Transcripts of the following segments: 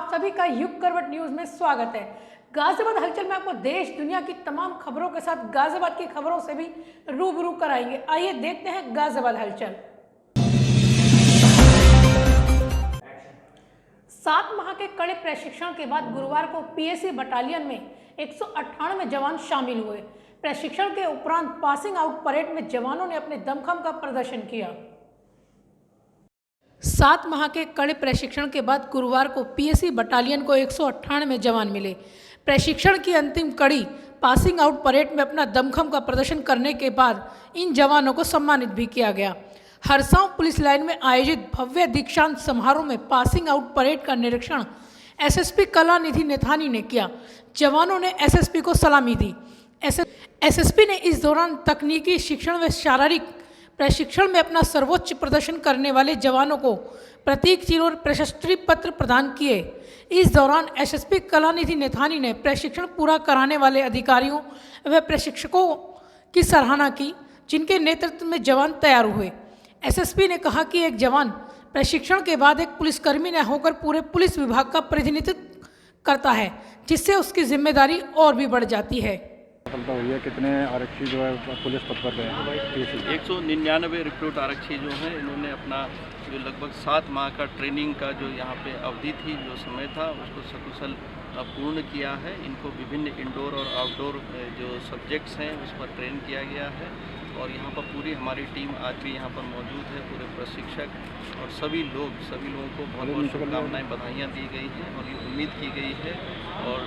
आप सभी का युग करवट न्यूज में स्वागत है। गाजियाबाद हलचल में आपको देश दुनिया की तमाम खबरों के साथ गाजियाबाद की खबरों से भी रूबरू कराएंगे। आइए देखते हैं गाजियाबाद हलचल। 7 माह के कड़े प्रशिक्षण के बाद गुरुवार को पीएसी बटालियन में 198 जवान शामिल हुए। प्रशिक्षण के उपरांत पासिंग आउट परेड में जवानों ने अपने दमखम का प्रदर्शन किया। 7 माह के कड़े प्रशिक्षण के बाद गुरुवार को पीएसी बटालियन को 198 जवान मिले। प्रशिक्षण की अंतिम कड़ी पासिंग आउट परेड में अपना दमखम का प्रदर्शन करने के बाद इन जवानों को सम्मानित भी किया गया। हरसांव पुलिस लाइन में आयोजित भव्य दीक्षांत समारोह में पासिंग आउट परेड का निरीक्षण एसएसपी कलानिधि नेथानी ने किया। जवानों ने एसएसपी को सलामी दी। एसएसपी ने इस दौरान तकनीकी शिक्षण व शारीरिक प्रशिक्षण में अपना सर्वोच्च प्रदर्शन करने वाले जवानों को प्रतीक चिन्ह और प्रशस्ति पत्र प्रदान किए। इस दौरान एसएसपी कलानिधि नेथानी ने प्रशिक्षण पूरा कराने वाले अधिकारियों व प्रशिक्षकों की सराहना की, जिनके नेतृत्व में जवान तैयार हुए। एसएसपी ने कहा कि एक जवान प्रशिक्षण के बाद एक पुलिसकर्मी न होकर पूरे पुलिस विभाग का प्रतिनिधित्व करता है, जिससे उसकी जिम्मेदारी और भी बढ़ जाती है। सफलता हुई है। कितने आरक्षी जो है पुलिस पद पर गए हैं? 199 रिक्रूट आरक्षी जो हैं, इन्होंने अपना जो लगभग 7 माह का ट्रेनिंग का जो यहाँ पे अवधि थी, जो समय था, उसको सकुशल पूर्ण किया है। इनको विभिन्न इंडोर और आउटडोर जो सब्जेक्ट्स हैं उस पर ट्रेन किया गया है और यहाँ पर पूरी हमारी टीम आज भी यहाँ पर मौजूद है। पूरे प्रशिक्षक और सभी लोगों को बहुत बहुत शुभकामनाएँ, बधाइयाँ दी गई हैं और ये उम्मीद की गई है और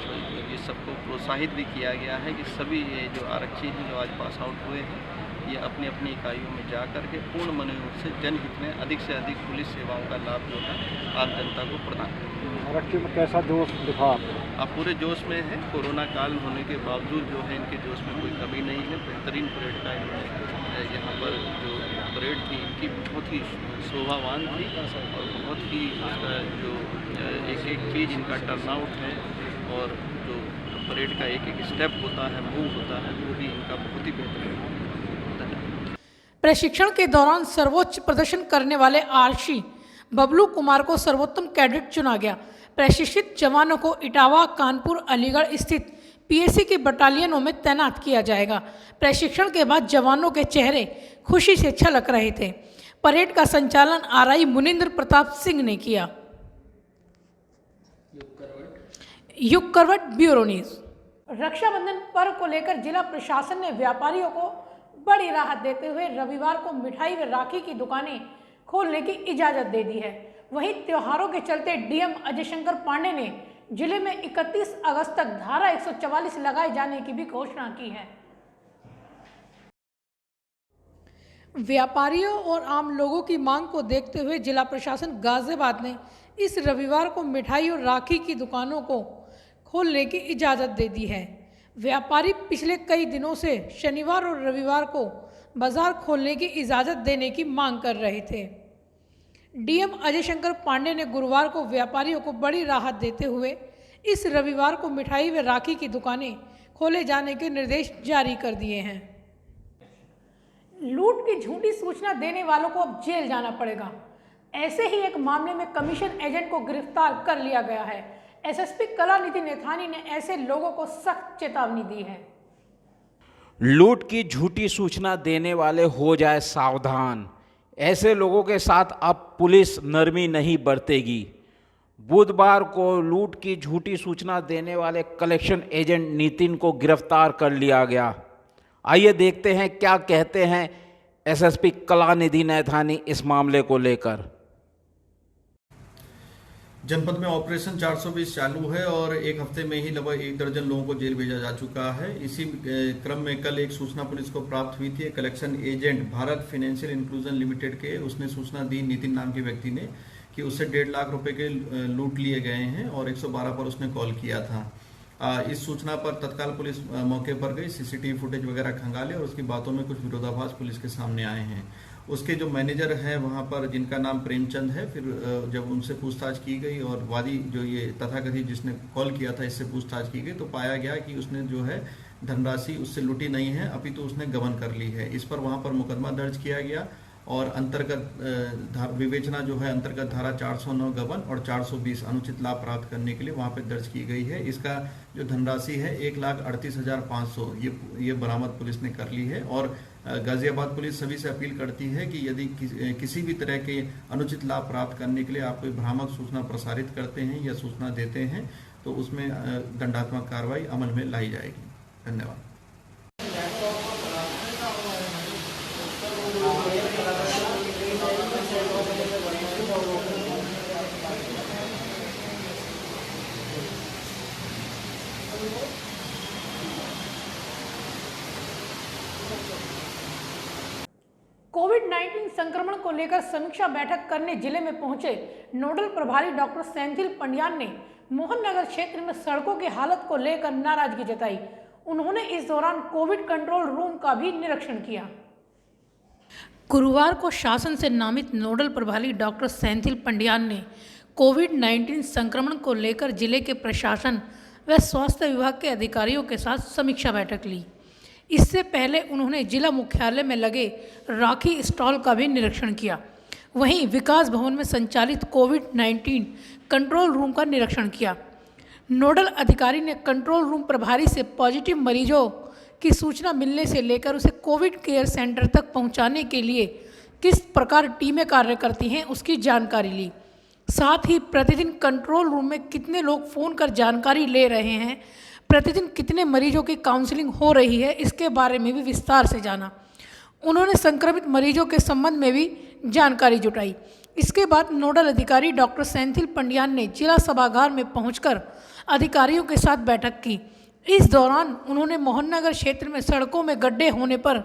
ये सबको प्रोत्साहित भी किया गया है कि सभी ये जो आरक्षी हैं जो आज पास आउट हुए हैं, ये अपनी अपनी इकाइयों में जा कर के पूर्ण मनोयोग से जनहित में अधिक से अधिक पुलिस सेवाओं का लाभ जो है आम जनता को प्रदान करें। आरक्षी में कैसा जोश दिखा? आप पूरे जोश में हैं। कोरोना काल होने के बावजूद जो है इनके जोश में कोई कमी नहीं है। बेहतरीन परेड का इन्होंने यहाँ पर जो परेड थी इनकी बहुत ही शोभावान थी और बहुत ही उसका जो एक चीज़ इनका टर्नआउट है और जो परेड का एक स्टेप होता है, मूव होता है, वो भी इनका बहुत ही बेहतरीन है। प्रशिक्षण के दौरान सर्वोच्च प्रदर्शन करने वाले आरक्षी बबलू कुमार को सर्वोत्तम कैडेट चुना गया। प्रशिक्षित जवानों को इटावा, कानपुर, अलीगढ़ स्थित पीएसी की बटालियनों में तैनात किया जाएगा। प्रशिक्षण के बाद जवानों के चेहरे खुशी से छलक रहे थे। परेड का संचालन आरआई मुनिंद्र प्रताप सिंह ने किया। युग करवट ब्यूरो न्यूज। रक्षाबंधन पर्व को लेकर जिला प्रशासन ने व्यापारियों को बड़ी राहत देते हुए रविवार को मिठाई व राखी की दुकानें खोलने की इजाजत दे दी है। वहीं त्योहारों के चलते डीएम अजय शंकर पांडे ने जिले में 31 अगस्त तक धारा 144 लगाए जाने की भी घोषणा की है। व्यापारियों और आम लोगों की मांग को देखते हुए जिला प्रशासन गाजियाबाद ने इस रविवार को मिठाई और राखी की दुकानों को खोलने की इजाज़त दे दी है। व्यापारी पिछले कई दिनों से शनिवार और रविवार को बाजार खोलने की इजाज़त देने की मांग कर रहे थे। डीएम अजय शंकर पांडे ने गुरुवार को व्यापारियों को बड़ी राहत देते हुए इस रविवार को मिठाई व राखी की दुकानें खोले जाने के निर्देश जारी कर दिए हैं। लूट की झूठी सूचना देने वालों को अब जेल जाना पड़ेगा। ऐसे ही एक मामले में कमीशन एजेंट को गिरफ्तार कर लिया गया है। एसएसपी कलानिधि नेथानी ने ऐसे लोगों को सख्त चेतावनी दी है। लूट की झूठी सूचना देने वाले हो जाए सावधान। ऐसे लोगों के साथ अब पुलिस नरमी नहीं बरतेगी। बुधवार को लूट की झूठी सूचना देने वाले कलेक्शन एजेंट नितिन को गिरफ्तार कर लिया गया। आइए देखते हैं क्या कहते हैं एसएसपी कलानिधि नेथानी इस मामले को लेकर। जनपद में ऑपरेशन 420 चालू है और एक हफ्ते में ही लगभग 1 दर्जन लोगों को जेल भेजा जा चुका है। इसी क्रम में कल एक सूचना पुलिस को प्राप्त हुई थी। Collection agent Bharat financial inclusion limited के उसने सूचना दी नितिन नाम के व्यक्ति ने कि उससे 1.5 लाख रुपए के लूट लिए गए हैं और 112 पर उसने कॉल किया था। इस सूचना पर तत्काल पुलिस मौके पर गई, सीसीटीवी फुटेज वगैरह खंगाले और उसकी बातों में कुछ विरोधाभास पुलिस के सामने आए हैं। उसके जो मैनेजर हैं वहाँ पर, जिनका नाम प्रेमचंद है, फिर जब उनसे पूछताछ की गई और वादी जो ये तथाकथित जिसने कॉल किया था इससे पूछताछ की गई तो पाया गया कि उसने जो है धनराशि उससे लूटी नहीं है, अपितु उसने गबन कर ली है। इस पर वहाँ पर मुकदमा दर्ज किया गया और अंतर्गत विवेचना जो है अंतर्गत धारा 409 गबन और 420 अनुचित लाभ प्राप्त करने के लिए वहां पे दर्ज की गई है। इसका जो धनराशि है 1,38,500 ये बरामद पुलिस ने कर ली है। और गाजियाबाद पुलिस सभी से अपील करती है कि यदि किसी भी तरह के अनुचित लाभ प्राप्त करने के लिए आप कोई भ्रामक सूचना प्रसारित करते हैं या सूचना देते हैं तो उसमें दंडात्मक कार्रवाई अमल में लाई जाएगी। धन्यवाद। कोविड-19 संक्रमण को लेकर समीक्षा बैठक करने जिले में पहुंचे नोडल प्रभारी डॉक्टर सेंथिल पंड्यान ने मोहन नगर क्षेत्र में सड़कों की हालत को लेकर नाराजगी जताई। उन्होंने इस दौरान कोविड कंट्रोल रूम का भी निरीक्षण किया। गुरुवार को शासन से नामित नोडल प्रभारी डॉक्टर सेंथिल पंड्यान ने कोविड-19 संक्रमण को लेकर जिले के प्रशासन व स्वास्थ्य विभाग के अधिकारियों के साथ समीक्षा बैठक ली। इससे पहले उन्होंने जिला मुख्यालय में लगे राखी स्टॉल का भी निरीक्षण किया। वहीं विकास भवन में संचालित कोविड-19 कंट्रोल रूम का निरीक्षण किया। नोडल अधिकारी ने कंट्रोल रूम प्रभारी से पॉजिटिव मरीजों की सूचना मिलने से लेकर उसे कोविड केयर सेंटर तक पहुंचाने के लिए किस प्रकार टीमें कार्य करती हैं उसकी जानकारी ली। साथ ही प्रतिदिन कंट्रोल रूम में कितने लोग फ़ोन कर जानकारी ले रहे हैं, प्रतिदिन कितने मरीजों की काउंसलिंग हो रही है, इसके बारे में भी विस्तार से जाना। उन्होंने संक्रमित मरीजों के संबंध में भी जानकारी जुटाई। इसके बाद नोडल अधिकारी डॉक्टर सेंथिल पंड्यान ने जिला सभागार में पहुंचकर अधिकारियों के साथ बैठक की। इस दौरान उन्होंने मोहन नगर क्षेत्र में सड़कों में गड्ढे होने पर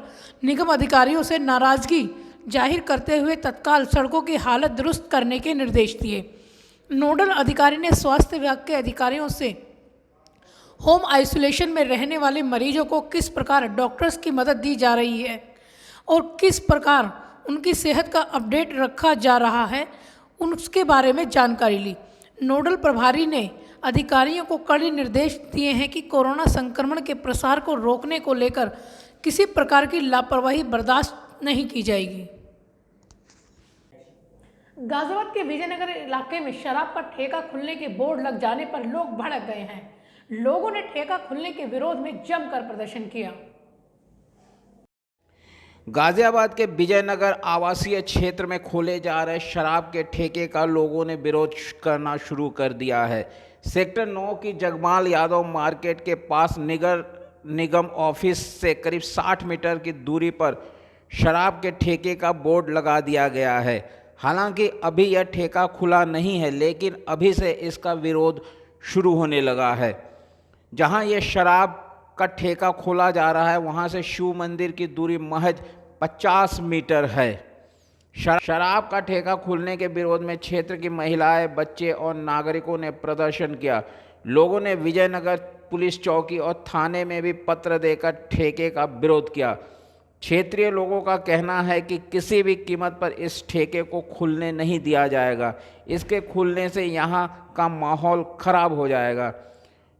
निगम अधिकारियों से नाराजगी जाहिर करते हुए तत्काल सड़कों की हालत दुरुस्त करने के निर्देश दिए। नोडल अधिकारी ने स्वास्थ्य विभाग के अधिकारियों से होम आइसोलेशन में रहने वाले मरीजों को किस प्रकार डॉक्टर्स की मदद दी जा रही है और किस प्रकार उनकी सेहत का अपडेट रखा जा रहा है उसके बारे में जानकारी ली। नोडल प्रभारी ने अधिकारियों को कड़े निर्देश दिए हैं कि कोरोना संक्रमण के प्रसार को रोकने को लेकर किसी प्रकार की लापरवाही बर्दाश्त नहीं की जाएगी। गाजियाबाद के विजयनगर इलाके में शराब का ठेका खुलने के बोर्ड लग जाने पर लोग भड़क गए हैं। लोगों ने ठेका खुलने के विरोध में जमकर प्रदर्शन किया। गाजियाबाद के विजयनगर आवासीय क्षेत्र में खोले जा रहे शराब के ठेके का लोगों ने विरोध करना शुरू कर दिया है। सेक्टर 9 की जगमाल यादव मार्केट के पास नगर निगम ऑफिस से करीब 60 मीटर की दूरी पर शराब के ठेके का बोर्ड लगा दिया गया है। हालांकि अभी यह ठेका खुला नहीं है, लेकिन अभी से इसका विरोध शुरू होने लगा है। जहां यह शराब का ठेका खोला जा रहा है वहां से शिव मंदिर की दूरी महज 50 मीटर है। शराब का ठेका खुलने के विरोध में क्षेत्र की महिलाएं, बच्चे और नागरिकों ने प्रदर्शन किया। लोगों ने विजयनगर पुलिस चौकी और थाने में भी पत्र देकर ठेके का विरोध किया। क्षेत्रीय लोगों का कहना है कि किसी भी कीमत पर इस ठेके को खुलने नहीं दिया जाएगा। इसके खुलने से यहाँ का माहौल खराब हो जाएगा।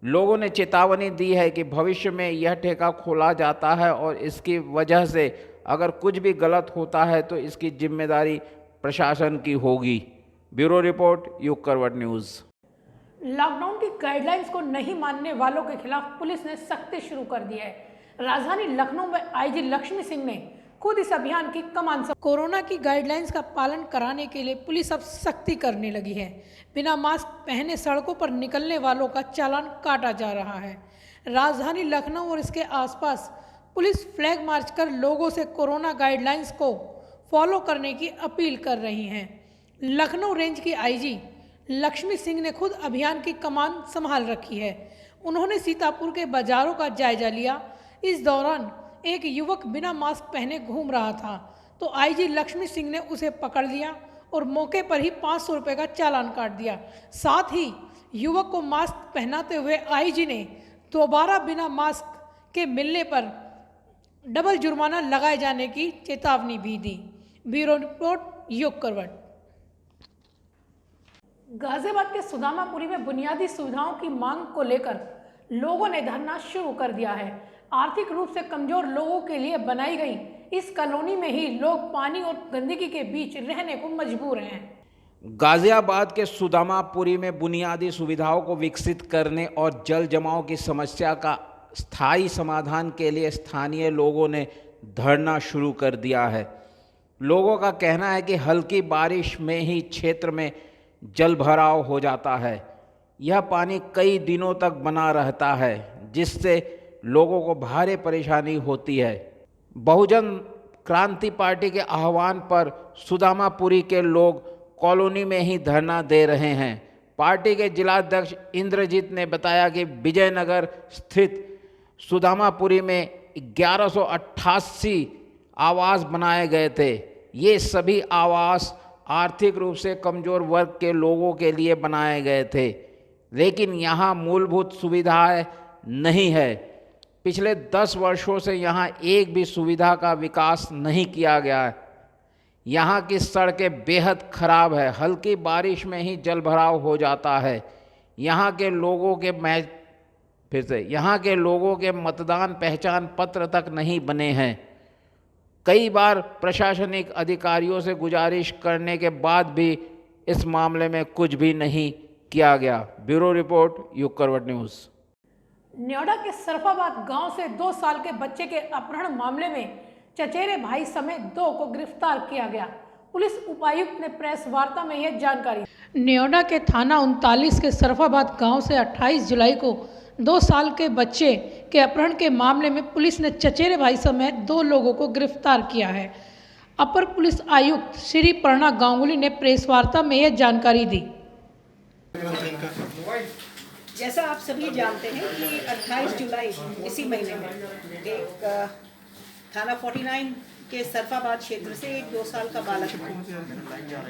लोगों ने चेतावनी दी है कि भविष्य में यह ठेका खोला जाता है और इसकी वजह से अगर कुछ भी गलत होता है तो इसकी जिम्मेदारी प्रशासन की होगी। ब्यूरो रिपोर्ट, युग करवट न्यूज़। लॉकडाउन की गाइडलाइंस को नहीं मानने वालों के खिलाफ पुलिस ने सख्ती शुरू कर दी है। राजधानी लखनऊ में आईजी लक्ष्मी सिंह ने खुद इस अभियान की कमान संभाली। कोरोना की गाइडलाइंस का पालन कराने के लिए पुलिस अब सख्ती करने लगी है। बिना मास्क पहने सड़कों पर निकलने वालों का चालान काटा जा रहा है। राजधानी लखनऊ और इसके आसपास पुलिस फ्लैग मार्च कर लोगों से कोरोना गाइडलाइंस को फॉलो करने की अपील कर रही हैं। लखनऊ रेंज की आईजी लक्ष्मी सिंह ने खुद अभियान की कमान संभाल रखी है। उन्होंने सीतापुर के बाजारों का जायजा लिया। इस दौरान एक युवक बिना मास्क पहने घूम रहा था तो आईजी लक्ष्मी सिंह ने उसे पकड़ लिया और मौके पर ही 500 रुपये का चालान काट दिया। साथ ही युवक को मास्क पहनाते हुए आईजी ने दोबारा बिना मास्क के मिलने पर डबल जुर्माना लगाए जाने की चेतावनी भी दी। ब्यूरो रिपोर्ट, युग करवट। गाजियाबाद के सुदामापुरी में बुनियादी सुविधाओं की मांग को लेकर लोगों ने धरना शुरू कर दिया है। आर्थिक रूप से कमजोर लोगों के लिए बनाई गई इस कॉलोनी में ही लोग पानी और गंदगी के बीच रहने को मजबूर हैं। गाजियाबाद के सुदामापुरी में बुनियादी सुविधाओं को विकसित करने और जल जमाव की समस्या का स्थायी समाधान के लिए स्थानीय लोगों ने धरना शुरू कर दिया है। लोगों का कहना है कि हल्की बारिश में ही क्षेत्र में जल भराव हो जाता है। यह पानी कई दिनों तक बना रहता है, जिससे लोगों को भारी परेशानी होती है। बहुजन क्रांति पार्टी के आह्वान पर सुदामापुरी के लोग कॉलोनी में ही धरना दे रहे हैं। पार्टी के जिलाध्यक्ष इंद्रजीत ने बताया कि विजयनगर स्थित सुदामापुरी में 1188 आवास बनाए गए थे। ये सभी आवास आर्थिक रूप से कमज़ोर वर्ग के लोगों के लिए बनाए गए थे, लेकिन यहाँ मूलभूत सुविधाएं नहीं है। पिछले 10 वर्षों से यहाँ एक भी सुविधा का विकास नहीं किया गया है। यहाँ की सड़कें बेहद खराब है। हल्की बारिश में ही जल भराव हो जाता है। यहाँ के लोगों के मतदान पहचान पत्र तक नहीं बने हैं। कई बार प्रशासनिक अधिकारियों से गुजारिश करने के बाद भी इस मामले में कुछ भी नहीं किया गया। ब्यूरो रिपोर्ट, युग करवट न्यूज़। नोएडा के सरफाबाद गांव से 2 साल के बच्चे के अपहरण मामले में चचेरे भाई समेत 2 को गिरफ्तार किया गया। पुलिस उपायुक्त ने प्रेस वार्ता में यह जानकारी। नोएडा के थाना 39 के सरफाबाद गांव से 28 जुलाई को 2 साल के बच्चे के अपहरण के मामले में पुलिस ने चचेरे भाई समेत 2 लोगों को गिरफ्तार किया है। अपर पुलिस आयुक्त श्री प्रणा गांगुली ने प्रेस वार्ता में यह जानकारी दी। जैसा आप सभी जानते हैं कि 28 जुलाई इसी महीने में एक थाना 49 के सरफाबाद क्षेत्र से एक 2 साल का बालक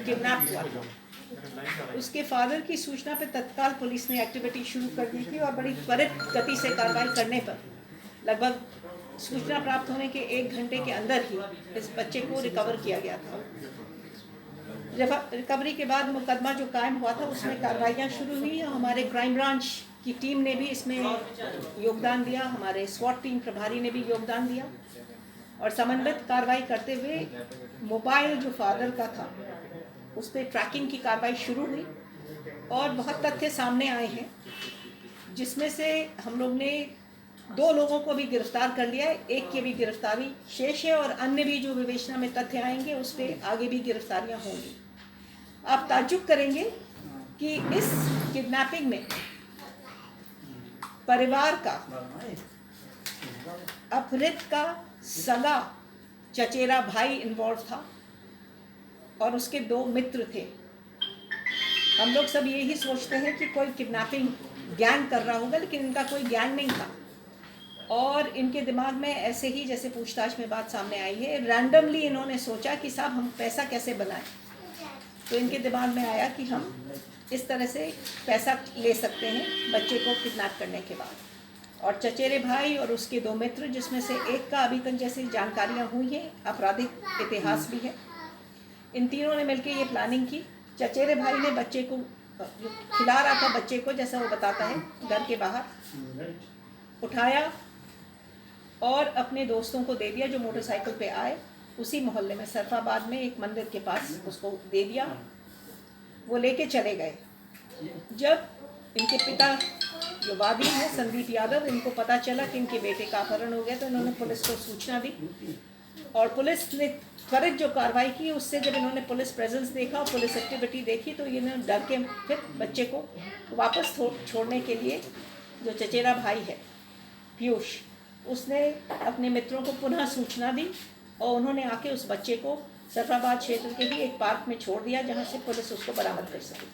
किडनैप हुआ था। उसके फादर की सूचना पर तत्काल पुलिस ने एक्टिविटी शुरू कर दी थी और बड़ी त्वरित गति से कार्रवाई करने पर लगभग सूचना प्राप्त होने के 1 घंटे के अंदर ही इस बच्चे को रिकवर किया गया था। रिकवरी के बाद मुकदमा जो कायम हुआ था उसमें कार्रवाइयाँ शुरू हुई। हमारे क्राइम ब्रांच की टीम ने भी इसमें योगदान दिया, हमारे स्वॉट टीम प्रभारी ने भी योगदान दिया और समन्वित कार्रवाई करते हुए मोबाइल जो फादर का था उस पर ट्रैकिंग की कार्रवाई शुरू हुई और बहुत तथ्य सामने आए हैं, जिसमें से हम लोग ने 2 लोगों को भी गिरफ्तार कर लिया है। एक की भी गिरफ्तारी शेष है और अन्य भी जो विवेचना में तथ्य आएंगे उस पर आगे भी गिरफ्तारियां होंगी। आप ताज्जुब करेंगे कि इस किडनैपिंग में परिवार का, अपहृत का सगा चचेरा भाई इन्वॉल्व था और उसके 2 मित्र थे। हम लोग सब यही सोचते हैं कि कोई किडनैपिंग गैंग कर रहा होगा, लेकिन इनका कोई गैंग नहीं था और इनके दिमाग में ऐसे ही, जैसे पूछताछ में बात सामने आई है, रैंडमली इन्होंने सोचा कि साहब हम पैसा कैसे बनाएं। तो इनके दिमाग में आया कि हम इस तरह से पैसा ले सकते हैं बच्चे को किडनैप करने के बाद। और चचेरे भाई और उसके 2 मित्र, जिसमें से एक का अभी तक जैसी जानकारियाँ हुई हैं आपराधिक इतिहास भी है, इन तीनों ने मिलकर ये प्लानिंग की। चचेरे भाई ने बच्चे को खिला रहा था, बच्चे को जैसा वो बताता है, घर के बाहर उठाया और अपने दोस्तों को दे दिया जो मोटरसाइकिल पे आए। उसी मोहल्ले में सरफाबाद में एक मंदिर के पास उसको दे दिया, वो लेके चले गए। जब इनके पिता जो वादी हैं संदीप यादव, इनको पता चला कि इनके बेटे का अपहरण हो गया तो इन्होंने पुलिस को सूचना दी और पुलिस ने त्वरित जो कार्रवाई की, उससे जब इन्होंने पुलिस प्रेजेंस देखा और पुलिस एक्टिविटी देखी तो इन्होंने डर के फिर बच्चे को वापस छोड़ने के लिए जो चचेरा भाई है पीयूष, उसने अपने मित्रों को पुनः सूचना दी और उन्होंने आके उस बच्चे को सरफाबाद क्षेत्र के ही एक पार्क में छोड़ दिया, जहां से पुलिस उसको बरामद कर सकी।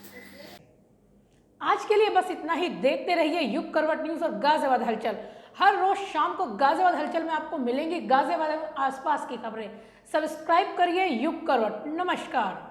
आज के लिए बस इतना ही। देखते रहिए युग करवट न्यूज़ और गाजियाबाद हलचल। हर रोज शाम को गाजियाबाद हलचल में आपको मिलेंगी गाजियाबाद आसपास की खबरें। सब्सक्राइब करिए युग करवट। नमस्कार।